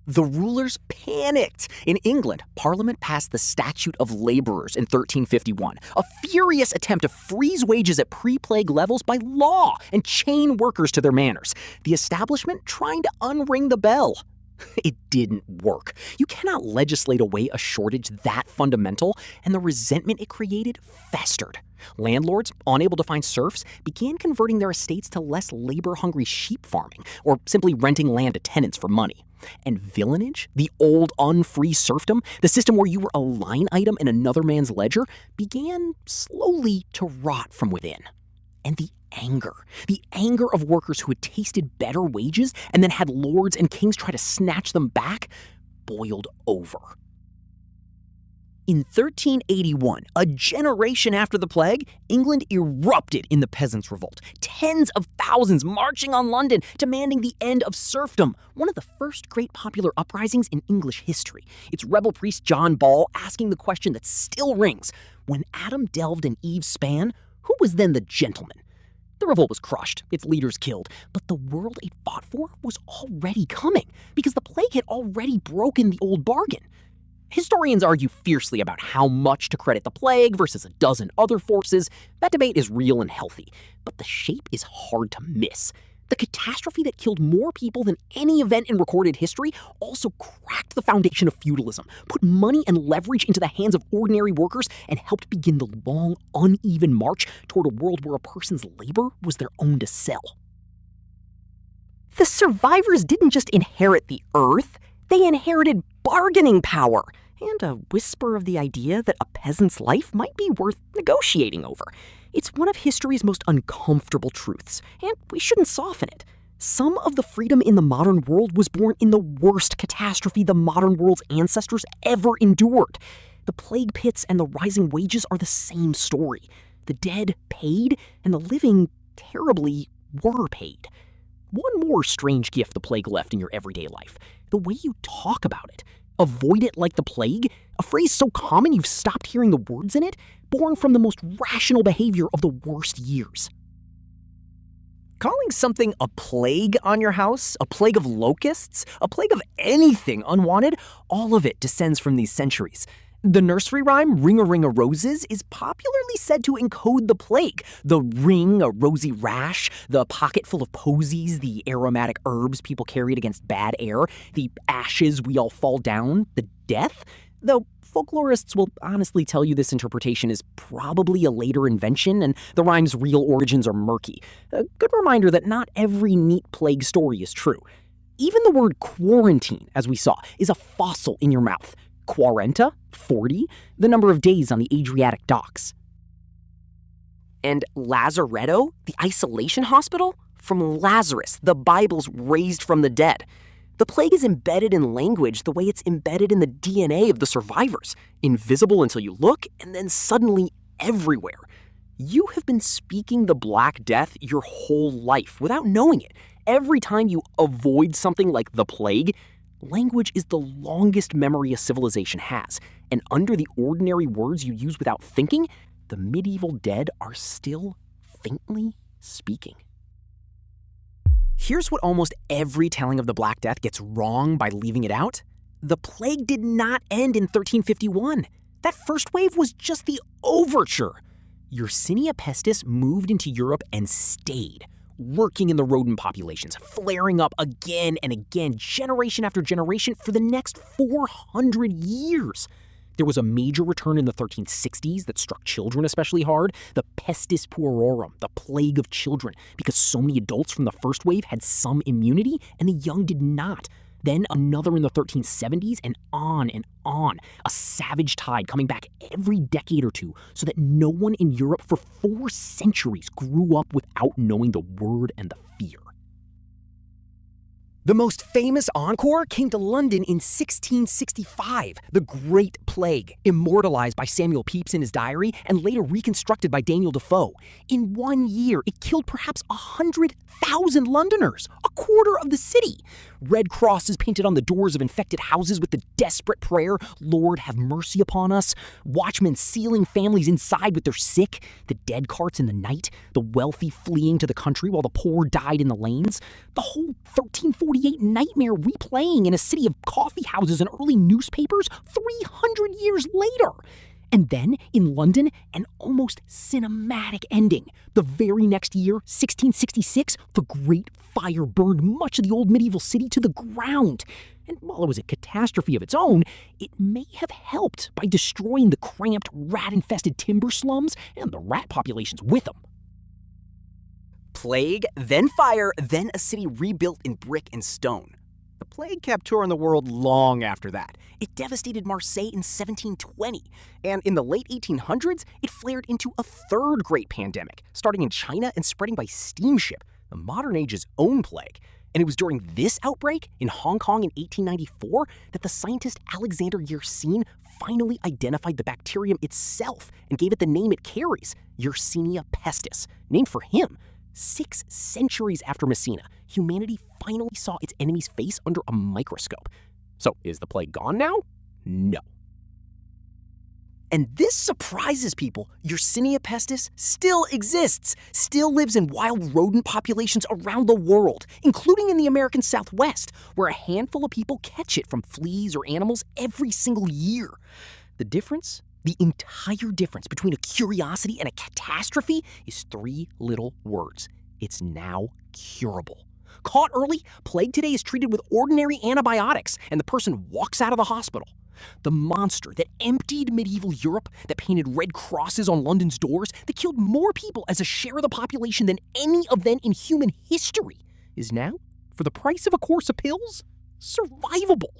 The rulers panicked. In England, Parliament passed the Statute of Laborers in 1351, a furious attempt to freeze wages at pre-plague levels by law and chain workers to their manors. The establishment trying to unring the bell. It didn't work. You cannot legislate away a shortage that fundamental, and the resentment it created festered. Landlords, unable to find serfs, began converting their estates to less labor-hungry sheep farming, or simply renting land to tenants for money. And villanage, the old unfree serfdom, the system where you were a line item in another man's ledger, began slowly to rot from within. And the anger of workers who had tasted better wages and then had lords and kings try to snatch them back, boiled over. In 1381, a generation after the plague, England erupted in the Peasants' Revolt. Tens of thousands marching on London, demanding the end of serfdom, one of the first great popular uprisings in English history. It's rebel priest John Ball asking the question that still rings: when Adam delved in Eve's span, who was then the gentleman? The revolt was crushed, its leaders killed, but the world it fought for was already coming, because the plague had already broken the old bargain. Historians argue fiercely about how much to credit the plague versus a dozen other forces. That debate is real and healthy, but the shape is hard to miss. The catastrophe that killed more people than any event in recorded history also cracked the foundation of feudalism, put money and leverage into the hands of ordinary workers, and helped begin the long, uneven march toward a world where a person's labor was their own to sell. The survivors didn't just inherit the earth, they inherited bargaining power, and a whisper of the idea that a peasant's life might be worth negotiating over. It's one of history's most uncomfortable truths, and we shouldn't soften it. Some of the freedom in the modern world was born in the worst catastrophe the modern world's ancestors ever endured. The plague pits and the rising wages are the same story. The dead paid, and the living, terribly, were paid. One more strange gift the plague left in your everyday life: the way you talk about it. Avoid it like the plague, a phrase so common you've stopped hearing the words in it, born from the most rational behavior of the worst years. Calling something a plague on your house, a plague of locusts, a plague of anything unwanted, all of it descends from these centuries. The nursery rhyme, Ring-a-Ring-a-Roses, is popularly said to encode the plague. The ring, a rosy rash, the pocket full of posies, the aromatic herbs people carried against bad air, the ashes we all fall down, the death. Though, Folklorists will honestly tell you this interpretation is probably a later invention and the rhyme's real origins are murky. A good reminder that not every neat plague story is true. Even the word quarantine, as we saw, is a fossil in your mouth. Quarenta, 40, the number of days on the Adriatic docks. And Lazaretto, the isolation hospital? From Lazarus, the Bible's raised from the dead. The plague is embedded in language the way it's embedded in the DNA of the survivors. Invisible until you look, and then suddenly everywhere. You have been speaking the Black Death your whole life without knowing it. Every time you avoid something like the plague, language is the longest memory a civilization has. And under the ordinary words you use without thinking, the medieval dead are still faintly speaking. Here's what almost every telling of the Black Death gets wrong by leaving it out. The plague did not end in 1351. That first wave was just the overture. Yersinia pestis moved into Europe and stayed, working in the rodent populations, flaring up again and again, generation after generation, for the next 400 years. There was a major return in the 1360s that struck children especially hard, the pestis puerorum, the plague of children, because so many adults from the first wave had some immunity and the young did not. Then another in the 1370s and on, a savage tide coming back every decade or two so that no one in Europe for 4 centuries grew up without knowing the word and the fear. The most famous encore came to London in 1665, the Great Plague, immortalized by Samuel Pepys in his diary and later reconstructed by Daniel Defoe. In 1 year, it killed perhaps 100,000 Londoners, a quarter of the city. Red crosses painted on the doors of infected houses with the desperate prayer, "Lord, have mercy upon us." Watchmen sealing families inside with their sick, the dead carts in the night, the wealthy fleeing to the country while the poor died in the lanes. The whole 1348 nightmare replaying in a city of coffee houses and early newspapers 300 years later. And then, in London, an almost cinematic ending. The very next year, 1666, the Great Fire burned much of the old medieval city to the ground. And while it was a catastrophe of its own, it may have helped by destroying the cramped, rat-infested timber slums and the rat populations with them. Plague, then fire, then a city rebuilt in brick and stone. The plague kept touring the world long after that. It devastated Marseille in 1720, and in the late 1800s, it flared into a third great pandemic, starting in China and spreading by steamship, the modern age's own plague. And it was during this outbreak in Hong Kong in 1894 that the scientist Alexander Yersin finally identified the bacterium itself and gave it the name it carries, Yersinia pestis, named for him. 6 centuries after Messina, humanity finally saw its enemy's face under a microscope. So, is the plague gone now? No. And this surprises people. Yersinia pestis still exists, still lives in wild rodent populations around the world, including in the American Southwest, where a handful of people catch it from fleas or animals every single year. The difference? The entire difference between a curiosity and a catastrophe is 3 little words. It's now curable. Caught early, plague today is treated with ordinary antibiotics, and the person walks out of the hospital. The monster that emptied medieval Europe, that painted red crosses on London's doors, that killed more people as a share of the population than any event in human history, is now, for the price of a course of pills, survivable.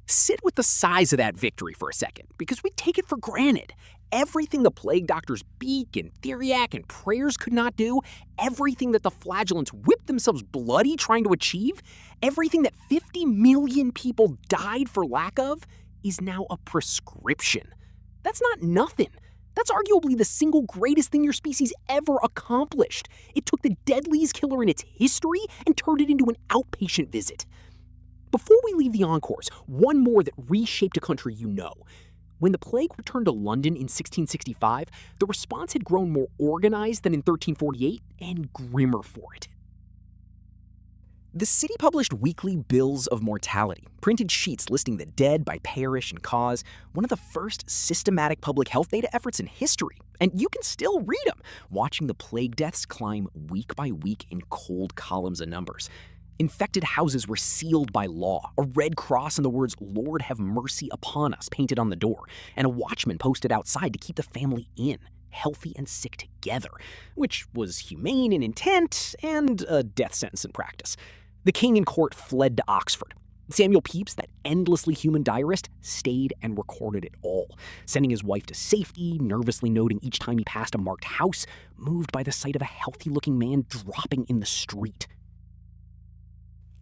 Sit with the size of that victory for a second, because we take it for granted. Everything the plague doctors Beak and Theriac and Prayers could not do, everything that the flagellants whipped themselves bloody trying to achieve, everything that 50 million people died for lack of, is now a prescription. That's not nothing. That's arguably the single greatest thing your species ever accomplished. It took the deadliest killer in its history and turned it into an outpatient visit. Before we leave the encores, one more that reshaped a country you know. When the plague returned to London in 1665, the response had grown more organized than in 1348 and grimmer for it. The city published weekly bills of mortality, printed sheets listing the dead by parish and cause, one of the first systematic public health data efforts in history. And you can still read them, watching the plague deaths climb week by week in cold columns of numbers. Infected houses were sealed by law, a red cross and the words, "Lord have mercy upon us," painted on the door, and a watchman posted outside to keep the family in, healthy and sick together, which was humane in intent and a death sentence in practice. The king and court fled to Oxford. Samuel Pepys, that endlessly human diarist, stayed and recorded it all, sending his wife to safety, nervously noting each time he passed a marked house, moved by the sight of a healthy-looking man dropping in the street.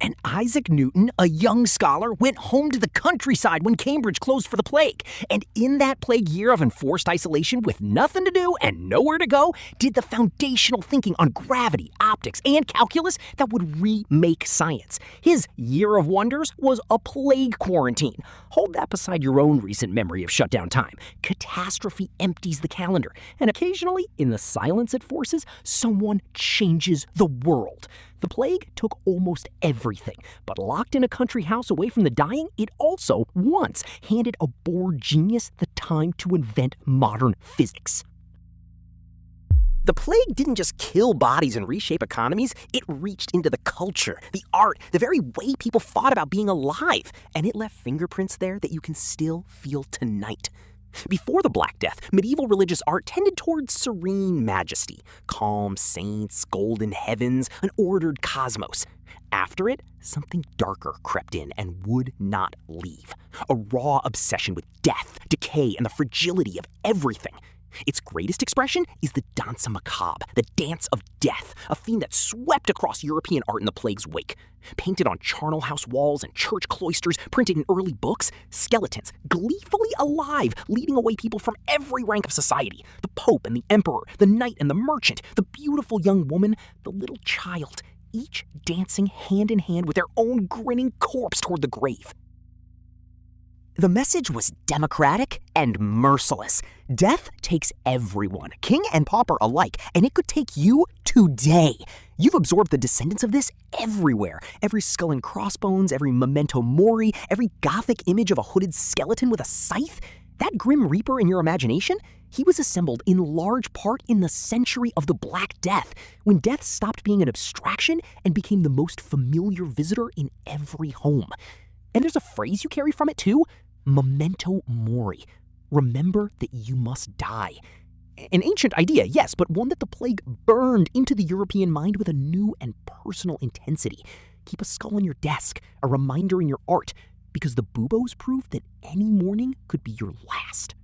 And Isaac Newton, a young scholar, went home to the countryside when Cambridge closed for the plague. And in that plague year of enforced isolation with nothing to do and nowhere to go, did the foundational thinking on gravity, optics, and calculus that would remake science. His year of wonders was a plague quarantine. Hold that beside your own recent memory of shutdown time. Catastrophe empties the calendar. And occasionally, in the silence it forces, someone changes the world. The plague took almost everything, but locked in a country house away from the dying, it also once handed a bored genius the time to invent modern physics. The plague didn't just kill bodies and reshape economies, it reached into the culture, the art, the very way people thought about being alive, and it left fingerprints there that you can still feel tonight. Before the Black Death, medieval religious art tended towards serene majesty, calm saints, golden heavens, an ordered cosmos. After it, something darker crept in and would not leave. A raw obsession with death, decay, and the fragility of everything. Its greatest expression is the danse macabre, the dance of death, a theme that swept across European art in the plague's wake. Painted on charnel house walls and church cloisters, printed in early books, skeletons, gleefully alive, leading away people from every rank of society. The Pope and the Emperor, the knight and the merchant, the beautiful young woman, the little child, each dancing hand in hand with their own grinning corpse toward the grave. The message was democratic and merciless. Death takes everyone, king and pauper alike, and it could take you today. You've absorbed the descendants of this everywhere. Every skull and crossbones, every memento mori, every gothic image of a hooded skeleton with a scythe. That grim reaper in your imagination, he was assembled in large part in the century of the Black Death, when death stopped being an abstraction and became the most familiar visitor in every home. And there's a phrase you carry from it too, memento mori. Remember that you must die. An ancient idea, yes, but one that the plague burned into the European mind with a new and personal intensity. Keep a skull on your desk, a reminder in your art, because the buboes proved that any morning could be your last.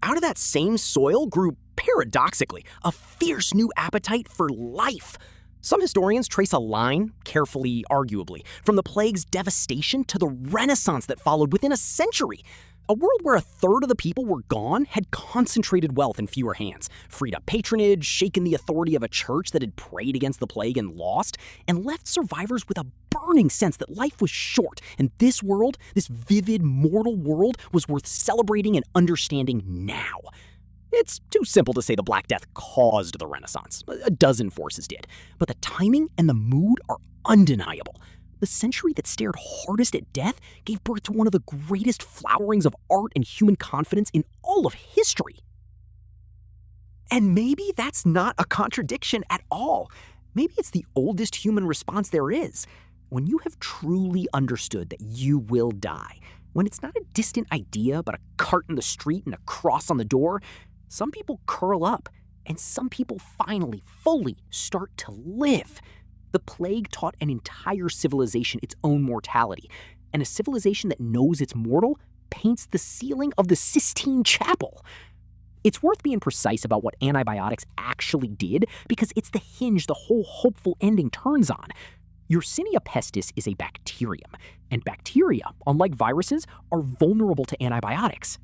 Out of that same soil grew, paradoxically, a fierce new appetite for life. Some historians trace a line, carefully arguably, from the plague's devastation to the Renaissance that followed within a century. A world where a third of the people were gone had concentrated wealth in fewer hands, freed up patronage, shaken the authority of a church that had prayed against the plague and lost, and left survivors with a burning sense that life was short, and this world, this vivid, mortal world, was worth celebrating and understanding now. It's too simple to say the Black Death caused the Renaissance. A dozen forces did. But the timing and the mood are undeniable. The century that stared hardest at death gave birth to one of the greatest flowerings of art and human confidence in all of history. And maybe that's not a contradiction at all. Maybe it's the oldest human response there is. When you have truly understood that you will die, when it's not a distant idea but a cart in the street and a cross on the door, some people curl up, and some people finally, fully start to live. The plague taught an entire civilization its own mortality, and a civilization that knows it's mortal paints the ceiling of the Sistine Chapel. It's worth being precise about what antibiotics actually did, because it's the hinge the whole hopeful ending turns on. Yersinia pestis is a bacterium, and bacteria, unlike viruses, are vulnerable to antibiotics.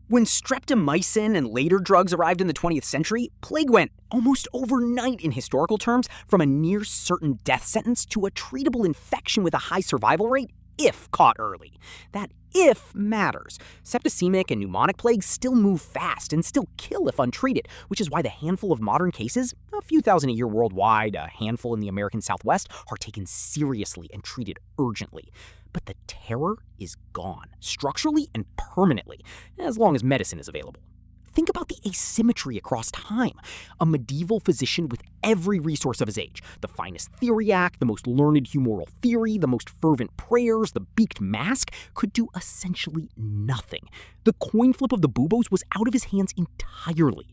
When streptomycin and later drugs arrived in the 20th century, plague went, almost overnight in historical terms, from a near certain death sentence to a treatable infection with a high survival rate, if caught early. That if matters. Septicemic and pneumonic plagues still move fast and still kill if untreated, which is why the handful of modern cases, a few thousand a year worldwide, a handful in the American Southwest, are taken seriously and treated urgently. But the terror is gone, structurally and permanently, as long as medicine is available. Think about the asymmetry across time. A medieval physician with every resource of his age, the finest Theriac, the most learned humoral theory, the most fervent prayers, the beaked mask, could do essentially nothing. The coin flip of the buboes was out of his hands entirely.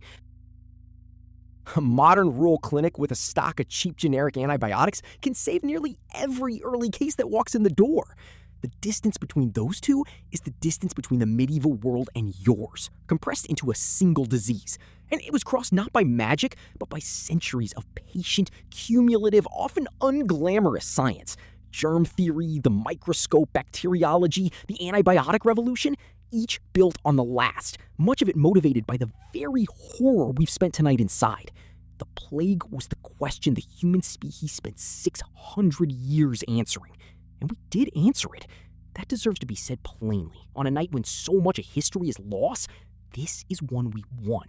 A modern rural clinic with a stock of cheap generic antibiotics can save nearly every early case that walks in the door. The distance between those two is the distance between the medieval world and yours, compressed into a single disease. And it was crossed not by magic, but by centuries of patient, cumulative, often unglamorous science. Germ theory, the microscope, bacteriology, the antibiotic revolution, each built on the last, much of it motivated by the very horror we've spent tonight inside. The plague was the question the human species spent 600 years answering. And we did answer it. That deserves to be said plainly. On a night when so much of history is lost, this is one we won.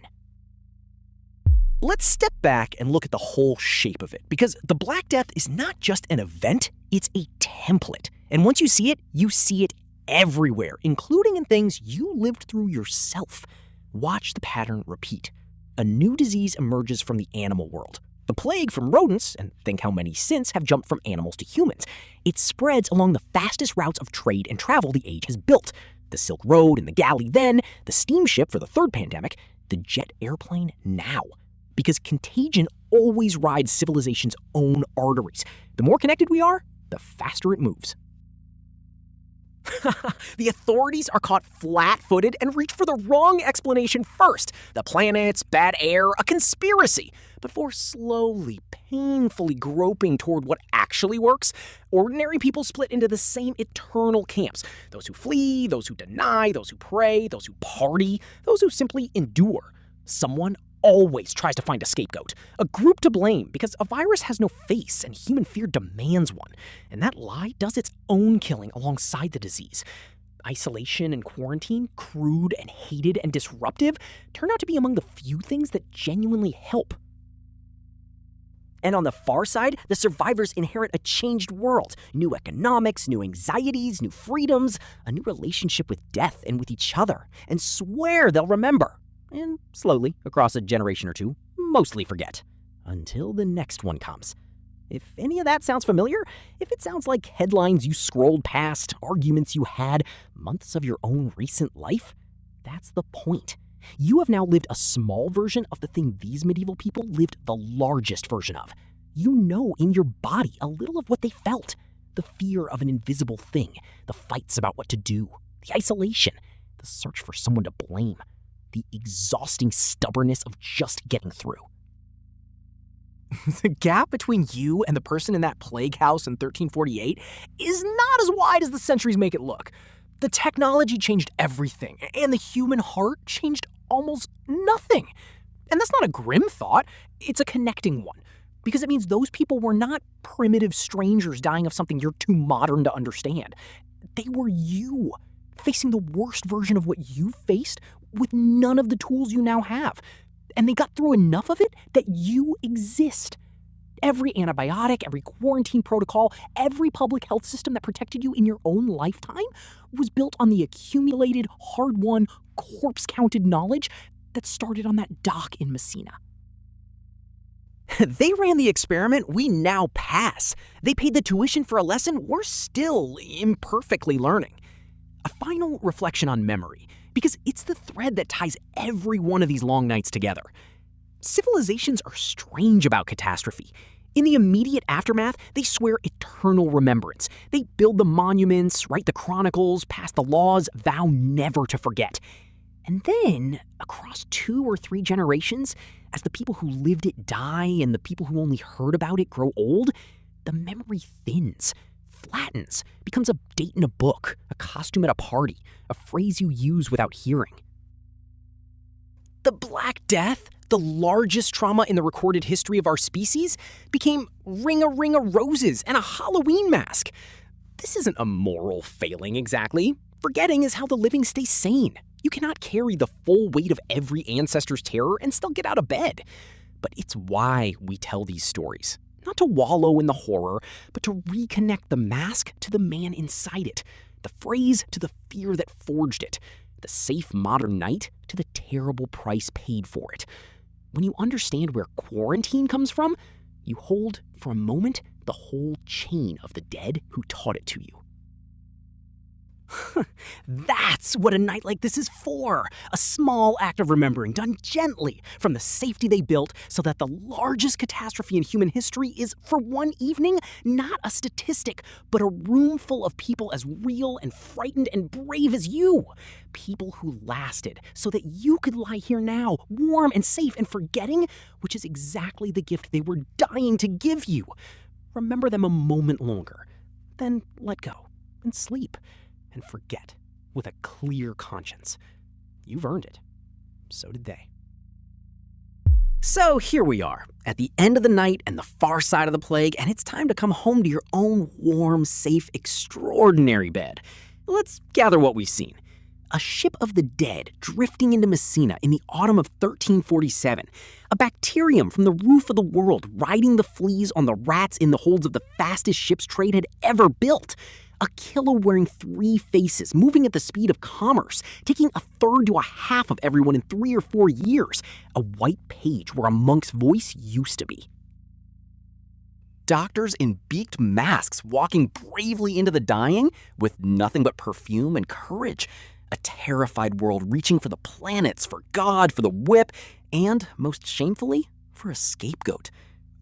Let's step back and look at the whole shape of it, because the Black Death is not just an event, it's a template. And once you see it everywhere, including in things you lived through yourself. Watch the pattern repeat. A new disease emerges from the animal world. The plague from rodents, and think how many since have jumped from animals to humans. It spreads along the fastest routes of trade and travel the age has built. The Silk Road and the galley then, the steamship for the third pandemic, the jet airplane now. Because contagion always rides civilization's own arteries. The more connected we are, the faster it moves. The authorities are caught flat-footed and reach for the wrong explanation first. The planets, bad air, a conspiracy. Before slowly, painfully groping toward what actually works, ordinary people split into the same eternal camps. Those who flee, those who deny, those who pray, those who party, those who simply endure. Someone always tries to find a scapegoat, a group to blame, because a virus has no face and human fear demands one. And that lie does its own killing alongside the disease. Isolation and quarantine, crude and hated and disruptive, turn out to be among the few things that genuinely help. And on the far side, the survivors inherit a changed world, new economics, new anxieties, new freedoms, a new relationship with death and with each other, and swear they'll remember. And slowly, across a generation or two, mostly forget. Until the next one comes. If any of that sounds familiar, if it sounds like headlines you scrolled past, arguments you had, months of your own recent life, that's the point. You have now lived a small version of the thing these medieval people lived the largest version of. You know in your body a little of what they felt. The fear of an invisible thing, the fights about what to do, the isolation, the search for someone to blame, the exhausting stubbornness of just getting through. The gap between you and the person in that plague house in 1348 is not as wide as the centuries make it look. The technology changed everything, and the human heart changed almost nothing. And that's not a grim thought, it's a connecting one. Because it means those people were not primitive strangers dying of something you're too modern to understand. They were you, facing the worst version of what you faced with none of the tools you now have. And they got through enough of it that you exist. Every antibiotic, every quarantine protocol, every public health system that protected you in your own lifetime was built on the accumulated, hard-won, corpse-counted knowledge that started on that dock in Messina. They ran the experiment we now pass. They paid the tuition for a lesson we're still imperfectly learning. A final reflection on memory, because it's the thread that ties every one of these long nights together. Civilizations are strange about catastrophe. In the immediate aftermath, they swear eternal remembrance. They build the monuments, write the chronicles, pass the laws, vow never to forget. And then, across 2 or 3 generations, as the people who lived it die and the people who only heard about it grow old, the memory thins, flattens, becomes a date in a book, a costume at a party, a phrase you use without hearing. The Black Death, the largest trauma in the recorded history of our species, became ring-a-ring-a roses and a Halloween mask. This isn't a moral failing exactly. Forgetting is how the living stay sane. You cannot carry the full weight of every ancestor's terror and still get out of bed. But it's why we tell these stories. Not to wallow in the horror, but to reconnect the mask to the man inside it, the phrase to the fear that forged it, the safe modern night to the terrible price paid for it. When you understand where quarantine comes from, you hold, for a moment, the whole chain of the dead who taught it to you. That's what a night like this is for. A small act of remembering done gently from the safety they built so that the largest catastrophe in human history is, for one evening, not a statistic, but a room full of people as real and frightened and brave as you. People who lasted so that you could lie here now, warm and safe and forgetting, which is exactly the gift they were dying to give you. Remember them a moment longer, then let go and sleep. And forget with a clear conscience. You've earned it. So did they. So here we are, at the end of the night and the far side of the plague, and it's time to come home to your own warm, safe, extraordinary bed. Let's gather what we've seen. A ship of the dead drifting into Messina in the autumn of 1347. A bacterium from the roof of the world riding the fleas on the rats in the holds of the fastest ship's trade had ever built. A killer wearing 3 faces, moving at the speed of commerce, taking a third to a half of everyone in 3 or 4 years. A white page where a monk's voice used to be. Doctors in beaked masks walking bravely into the dying with nothing but perfume and courage. A terrified world reaching for the planets, for God, for the whip, and, most shamefully, for a scapegoat.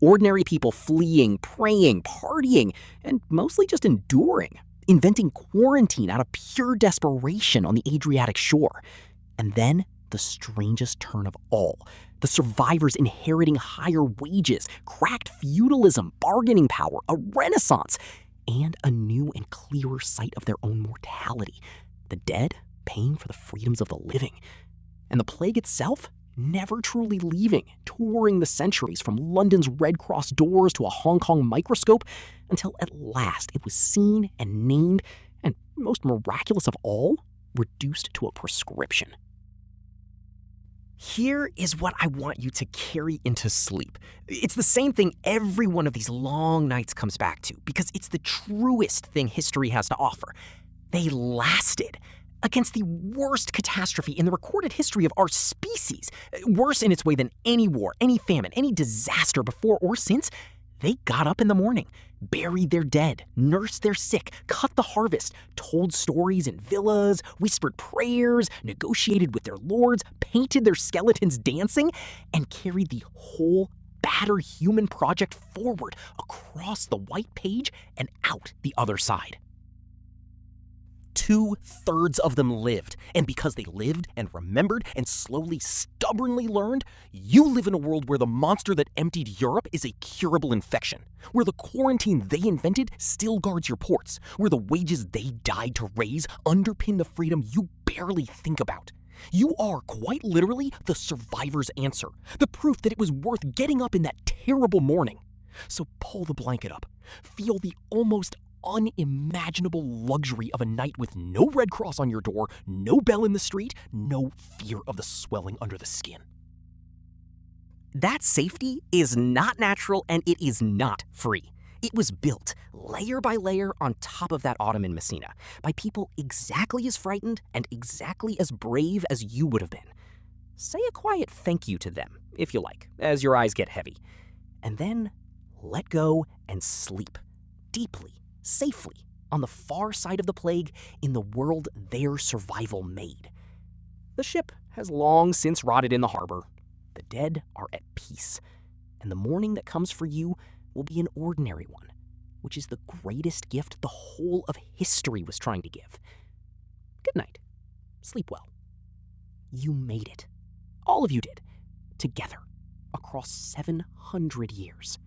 Ordinary people fleeing, praying, partying, and mostly just enduring. Inventing quarantine out of pure desperation on the Adriatic shore. And then, the strangest turn of all. The survivors inheriting higher wages, cracked feudalism, bargaining power, a renaissance, and a new and clearer sight of their own mortality. The dead paying for the freedoms of the living. And the plague itself never truly leaving, touring the centuries from London's Red Cross doors to a Hong Kong microscope, until at last it was seen and named, and most miraculous of all, reduced to a prescription. Here is what I want you to carry into sleep. It's the same thing every one of these long nights comes back to, because it's the truest thing history has to offer. They lasted. Against the worst catastrophe in the recorded history of our species, worse in its way than any war, any famine, any disaster before or since, they got up in the morning, buried their dead, nursed their sick, cut the harvest, told stories in villas, whispered prayers, negotiated with their lords, painted their skeletons dancing, and carried the whole battered human project forward across the white page and out the other side. 2/3 of them lived, and because they lived and remembered and slowly, stubbornly learned, you live in a world where the monster that emptied Europe is a curable infection, where the quarantine they invented still guards your ports, where the wages they died to raise underpin the freedom you barely think about. You are, quite literally, the survivor's answer, the proof that it was worth getting up in that terrible morning. So pull the blanket up, feel the almost unimaginable luxury of a night with no Red Cross on your door, no bell in the street, no fear of the swelling under the skin. That safety is not natural and it is not free. It was built, layer by layer, on top of that autumn in Messina, by people exactly as frightened and exactly as brave as you would have been. Say a quiet thank you to them, if you like, as your eyes get heavy. And then let go and sleep, deeply, safely, on the far side of the plague in the world their survival made. The ship has long since rotted in the harbor. The dead are at peace, and the morning that comes for you will be an ordinary one, which is the greatest gift the whole of history was trying to give. Good night. Sleep well. You made it. All of you did. Together. Across 700 years.